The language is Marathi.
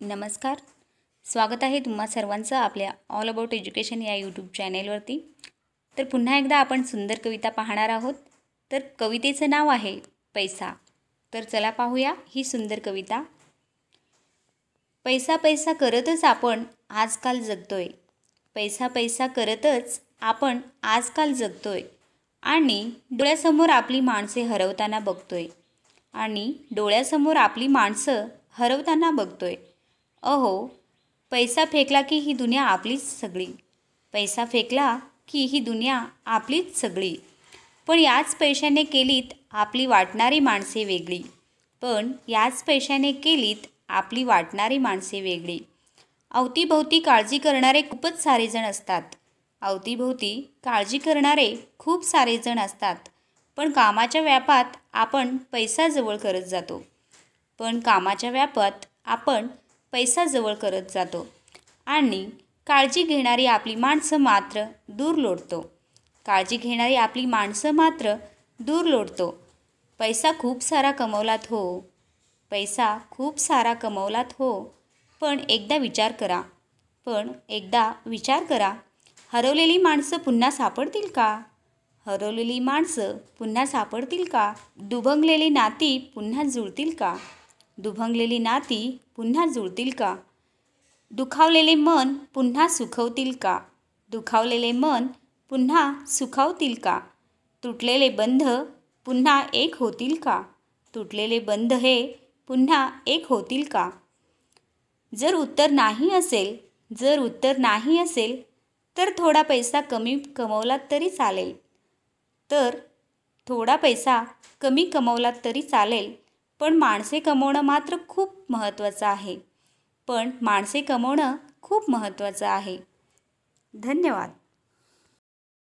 नमस्कार. स्वागत आहे तुम्हा सर्वांचं आपल्या ऑल अबाउट एज्युकेशन या यूट्यूब चॅनेलवरती. तर पुन्हा एकदा आपण सुंदर कविता पाहणार आहोत. तर कवितेचं नाव आहे पैसा. तर चला पाहूया ही सुंदर कविता. पैसा पैसा करतच आपण आजकाल जगतोय. पैसा पैसा करतच आपण आजकाल जगतोय आणि डोळ्यासमोर आपली माणसे हरवताना बघतोय. अहो, पैसा फेकला की ही दुनिया आपलीच सगळी. पैसा फेकला की ही दुनिया आपलीच सगळी. पण याच पैशाने केलीत आपली वाटणारी माणसे वेगळी. अवतीभोवती काळजी करणारे खूप सारे जण असतात. पण कामाच्या व्यापात आपण पैसा जवळ करत जातो आणि काळजी घेणारी आपली माणसं मात्र दूर लोटतो. पैसा खूप सारा कमवलात हो. पण एकदा विचार करा, हरवलेली माणसं पुन्हा सापडतील का? दुभंगलेली नाती पुन्हा जुळतील का? दुखावलेले मन पुन्हा सुखावतील का? तुटलेले बंध पुन्हा एक होतील का? जर उत्तर नाही असेल तर थोडा पैसा कमी कमवलात तरी चालेल. पण माणसे कमवणं मात्र खूप महत्त्वाचं आहे. धन्यवाद.